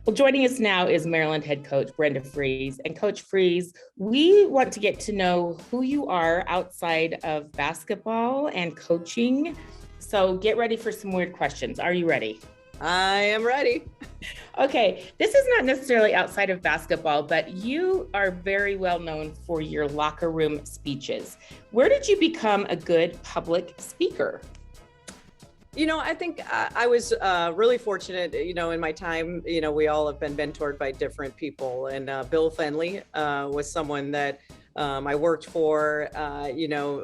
Well, joining us now is Maryland head coach Brenda Frese. And Coach Frese, we want to get to know who you are outside of basketball and coaching. So get ready for some weird questions. Are you ready? I am ready. Okay, this is not necessarily outside of basketball, but you are very well known for your locker room speeches. Where did you become a good public speaker? I think I was really fortunate, in my time, we all have been mentored by different people. And Bill Fenley was someone that I worked for,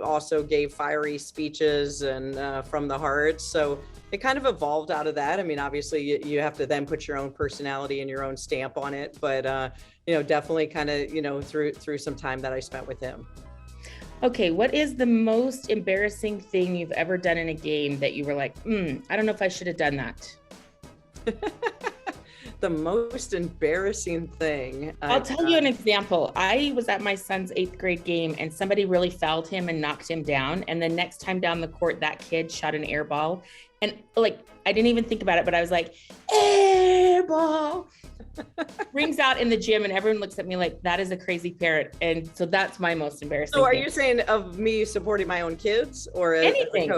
also gave fiery speeches and from the heart. So it kind of evolved out of that. I mean, obviously you have to then put your own personality and your own stamp on it. But, definitely kind of, through some time that I spent with him. Okay, what is the most embarrassing thing you've ever done in a game that you were like, I don't know if I should have done that? The most embarrassing thing. I'll tell you an example. I was at my son's 8th grade game and somebody really fouled him and knocked him down. And the next time down the court, that kid shot an air ball. And I didn't even think about it, but I was like, air ball. Rings out in the gym and everyone looks at me like, that is a crazy parent. And so that's my most embarrassing So are thing. you saying of me supporting my own kids or anything,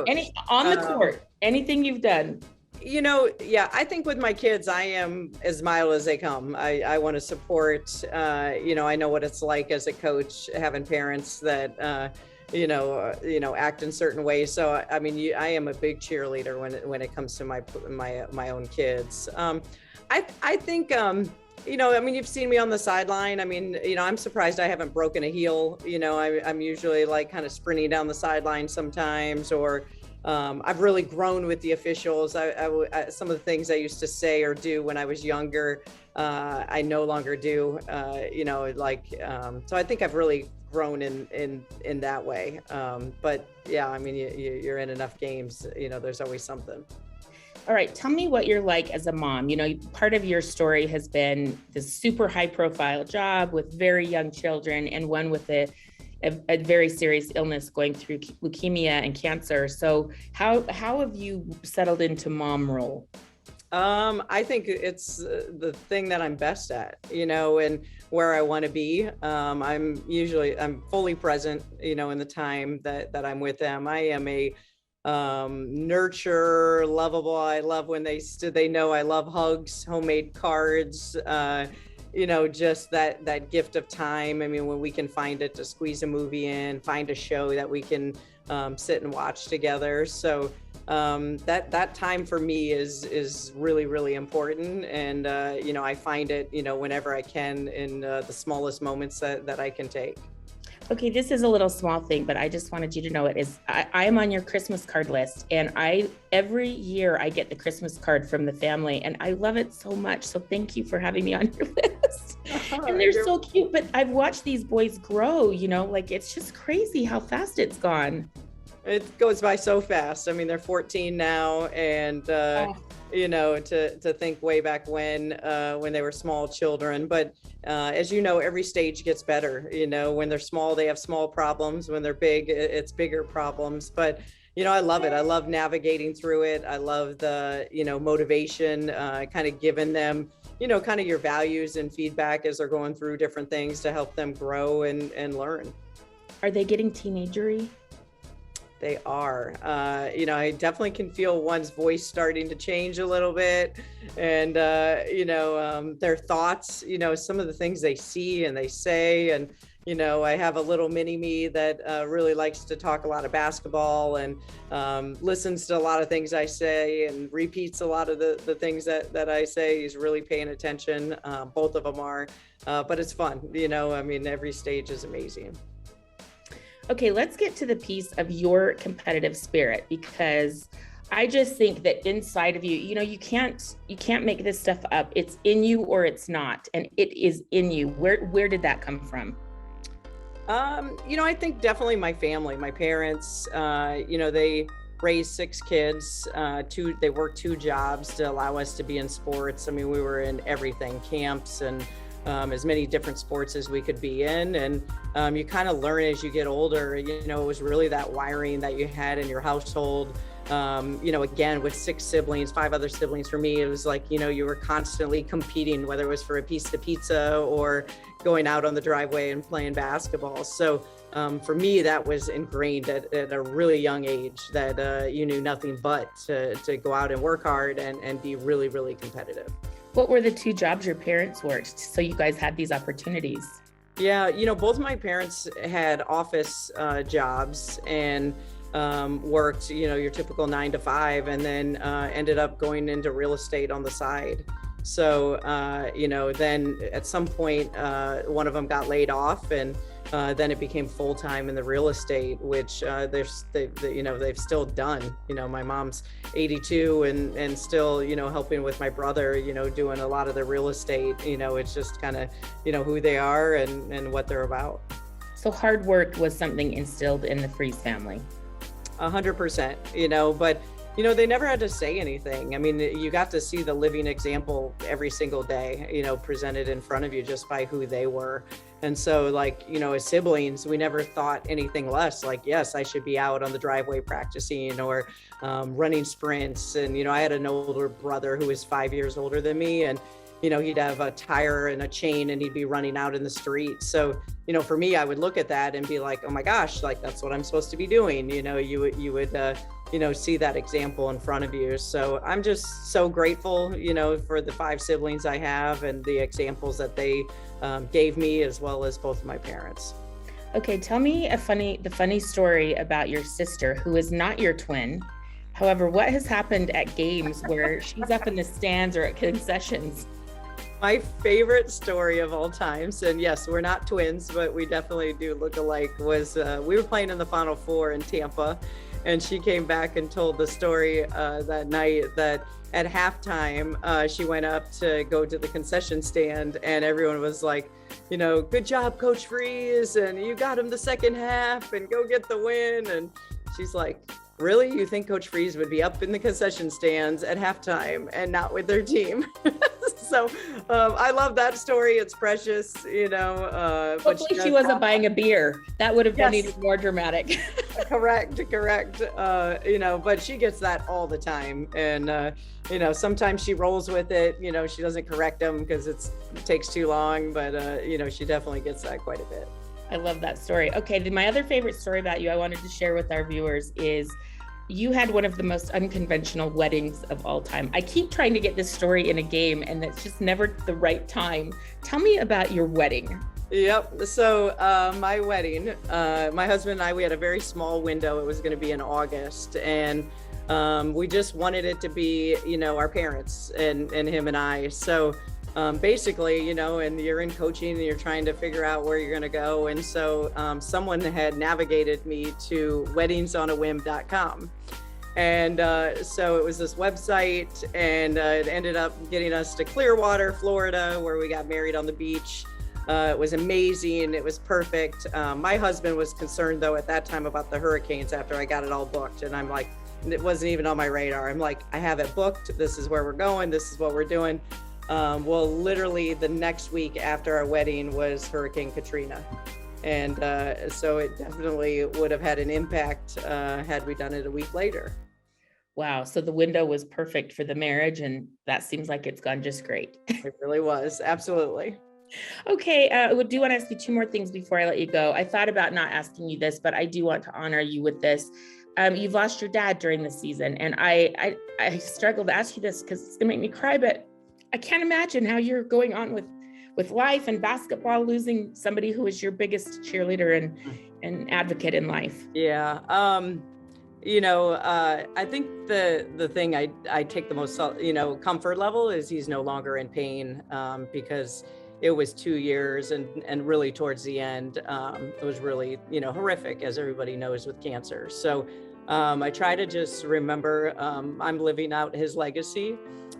on the court, anything you've done? I think with my kids, I am as mild as they come. I want to support, I know what it's like as a coach, having parents that, act in certain ways. So, I mean, I am a big cheerleader when it comes to my own kids. I think, you've seen me on the sideline. I mean, I'm surprised I haven't broken a heel. I'm usually like kind of sprinting down the sideline sometimes, or I've really grown with the officials. Some of the things I used to say or do when I was younger, I no longer do. So I think I've really grown in that way. But yeah, I mean, you're in enough games. There's always something. All right, tell me what you're like as a mom. Part of your story has been this super high profile job with very young children and one with a very serious illness going through leukemia and cancer. So how have you settled into mom role? I think it's the thing that I'm best at, and where I want to be. I'm fully present, in the time that I'm with them. I am a nurture, lovable. I love when they know I love hugs, homemade cards, just that gift of time. I mean, when we can find it to squeeze a movie in, find a show that we can sit and watch together. So that time for me is really, really important. And, I find it, whenever I can in the smallest moments that I can take. Okay, this is a little small thing, but I just wanted you to know I am on your Christmas card list, and every year I get the Christmas card from the family, and I love it so much. So thank you for having me on your list. And they're so cute, but I've watched these boys grow, it's just crazy how fast it's gone. It goes by so fast. I mean, they're 14 now, and to think way back when they were small children. But as you know, every stage gets better. When they're small, they have small problems. When they're big, it's bigger problems. But I love it. I love navigating through it. I love the motivation, kind of giving them kind of your values and feedback as they're going through different things to help them grow and learn. Are they getting teenagery? They are. I definitely can feel one's voice starting to change a little bit, and their thoughts. Some of the things they see and they say, and I have a little mini me that really likes to talk a lot of basketball and listens to a lot of things I say and repeats a lot of the things that I say. He's really paying attention. Both of them are, but it's fun. Every stage is amazing. Okay, let's get to the piece of your competitive spirit, because I just think that inside of you, you can't make this stuff up. It's in you or it's not, and it is in you. Where did that come from? I think definitely my family, my parents. They raised 6 kids. They worked 2 jobs to allow us to be in sports. I mean, we were in everything, camps and as many different sports as we could be in. And you kind of learn as you get older, it was really that wiring that you had in your household again, with 6 siblings, 5 other siblings, for me, it was like, you were constantly competing, whether it was for a piece of pizza or going out on the driveway and playing basketball. So for me, that was ingrained at a really young age, that you knew nothing but to go out and work hard and be really, really competitive. What were the 2 jobs your parents worked so you guys had these opportunities? Yeah, both of my parents had office jobs and worked, your typical 9 to 5, and then ended up going into real estate on the side. So, then at some point, one of them got laid off, and then it became full-time in the real estate, which they've still done. My mom's 82 and still, helping with my brother, doing a lot of the real estate. It's just kind of, who they are and what they're about. So hard work was something instilled in the Frese family. 100%, but they never had to say anything. I mean, you got to see the living example every single day, presented in front of you just by who they were. And so, as siblings, we never thought anything less. Like, yes, I should be out on the driveway practicing or running sprints. And, I had an older brother who was 5 years older than me, and he'd have a tire and a chain and he'd be running out in the street. So, for me, I would look at that and be like, oh my gosh, that's what I'm supposed to be doing. You would see that example in front of you. So I'm just so grateful, for the 5 siblings I have and the examples that they gave me, as well as both of my parents. Okay, tell me the funny story about your sister, who is not your twin. However, what has happened at games where she's up in the stands or at concessions? My favorite story of all times, and yes, we're not twins, but we definitely do look alike, was we were playing in the Final Four in Tampa, and she came back and told the story that night that at halftime, she went up to go to the concession stand, and everyone was like, good job, Coach Frese, and you got him the second half, and go get the win. And she's like, really? You think Coach Frese would be up in the concession stands at halftime and not with their team? So I love that story. It's precious, Hopefully she wasn't buying a beer. That would have been even more dramatic. Correct. But she gets that all the time. And, sometimes she rolls with it. She doesn't correct them because it takes too long. But, she definitely gets that quite a bit. I love that story. Okay, my other favorite story about you I wanted to share with our viewers is you had one of the most unconventional weddings of all time. I keep trying to get this story in a game, and it's just never the right time. Tell me about your wedding. Yep. So my wedding, my husband and I, we had a very small window. It was going to be in August, and we just wanted it to be, our parents and him and I. So basically, and you're in coaching and you're trying to figure out where you're going to go. And so someone had navigated me to weddingsonawhim.com. And so it was this website, and it ended up getting us to Clearwater, Florida, where we got married on the beach. It was amazing. It was perfect. My husband was concerned, though, at that time about the hurricanes after I got it all booked. And I'm like, it wasn't even on my radar. I'm like, I have it booked. This is where we're going. This is what we're doing. Well, literally the next week after our wedding was Hurricane Katrina. And so it definitely would have had an impact had we done it a week later. Wow. So the window was perfect for the marriage, and that seems like it's gone just great. It really was. Absolutely. Okay. I do want to ask you 2 more things before I let you go. I thought about not asking you this, but I do want to honor you with this. You've lost your dad during the season, and I struggled to ask you this because it's going to make me cry, but I can't imagine how you're going on with life and basketball, losing somebody who was your biggest cheerleader and advocate in life. Yeah. I think the thing I take the most, comfort level is he's no longer in pain, because it was 2 years and really towards the end, it was really, horrific, as everybody knows, with cancer. So I try to just remember I'm living out his legacy.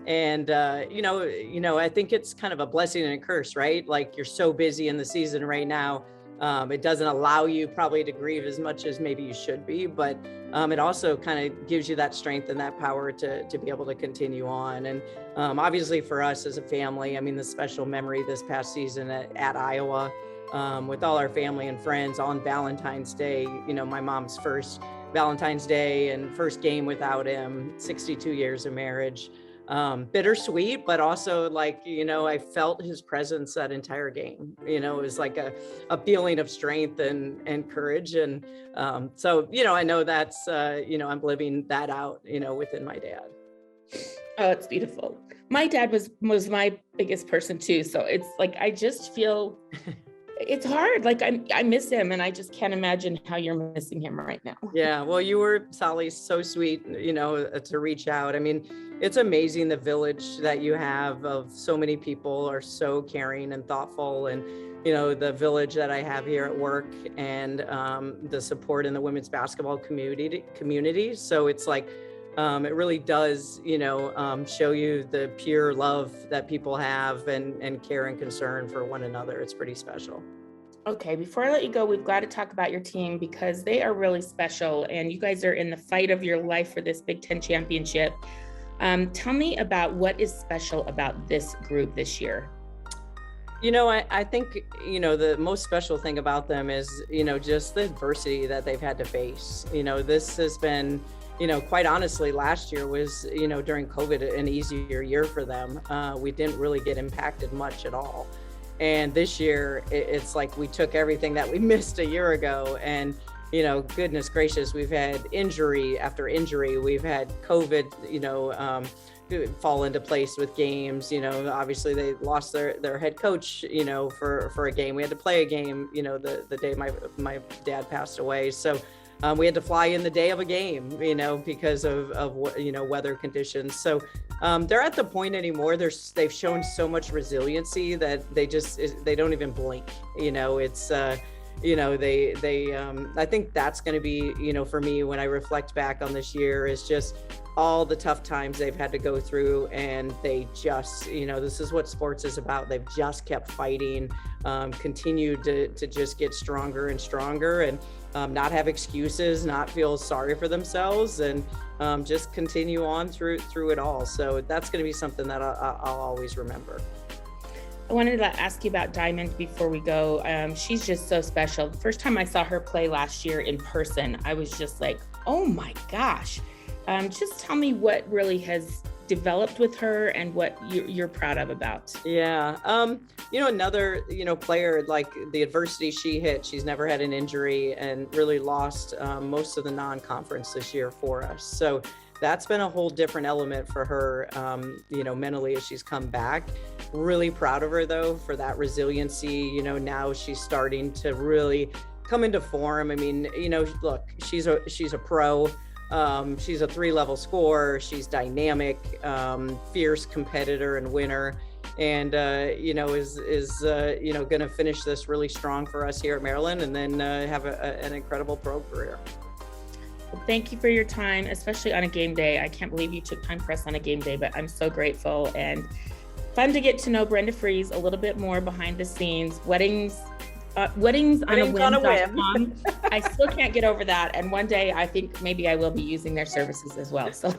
And, I think it's kind of a blessing and a curse, right? Like, you're so busy in the season right now. It doesn't allow you probably to grieve as much as maybe you should be, but it also kind of gives you that strength and that power to be able to continue on. And obviously for us as a family, I mean, the special memory this past season at Iowa, with all our family and friends on Valentine's Day, my mom's first Valentine's Day and first game without him, 62 years of marriage. Bittersweet, but also like, I felt his presence that entire game. It was like a feeling of strength and courage. And so, I know that's, I'm living that out, within my dad. Oh, it's beautiful. My dad was my biggest person too. So it's like, I just feel it's hard. Like I miss him, and I just can't imagine how you're missing him right now. Yeah. Well, you were, Sally, so sweet, to reach out. I mean, it's amazing the village that you have of so many people are so caring and thoughtful, and, the village that I have here at work, and the support in the women's basketball community. So it's like, it really does, show you the pure love that people have and care and concern for one another. It's pretty special. Okay, before I let you go, we've got to talk about your team because they are really special, and you guys are in the fight of your life for this Big Ten championship. Tell me about what is special about this group this year. I think, the most special thing about them is, just the adversity that they've had to face. This has been, quite honestly, last year was, during COVID, an easier year for them. We didn't really get impacted much at all. And this year, it's like we took everything that we missed a year ago. And, goodness gracious, we've had injury after injury. We've had COVID, fall into place with games. Obviously they lost their head coach, for a game. We had to play a game, the day my dad passed away. So we had to fly in the day of a game, because of weather conditions. So they're at the point anymore. They've shown so much resiliency that they don't even blink. It's I think that's going to be, for me, when I reflect back on this year, is just all the tough times they've had to go through, and they just, this is what sports is about. They've just kept fighting, continued to just get stronger and stronger, and not have excuses, not feel sorry for themselves, and just continue on through it all. So that's going to be something that I'll always remember. I wanted to ask you about Diamond before we go. She's just so special. The first time I saw her play last year in person, I was just like, oh my gosh. Just tell me what really has developed with her and what you're proud of about. Yeah. Another, player, like the adversity she hit, she's never had an injury and really lost most of the non-conference this year for us. So that's been a whole different element for her, mentally as she's come back. Really proud of her though, for that resiliency. Now she's starting to really come into form. I mean, look, she's a pro. She's a 3-level scorer. She's dynamic, fierce competitor and winner, and is going to finish this really strong for us here at Maryland, and then have an incredible pro career. Well, thank you for your time, especially on a game day. I can't believe you took time for us on a game day, but I'm so grateful, and fun to get to know Brenda Frese a little bit more behind the scenes. Weddings on a whim.com. I still can't get over that. And one day I think maybe I will be using their services as well. So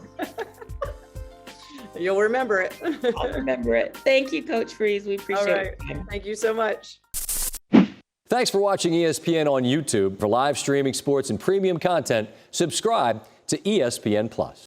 you'll remember it. I'll remember it. Thank you, Coach Frese. We appreciate it. Thank you so much. Thanks for watching ESPN on YouTube. For live streaming sports and premium content, subscribe to ESPN+.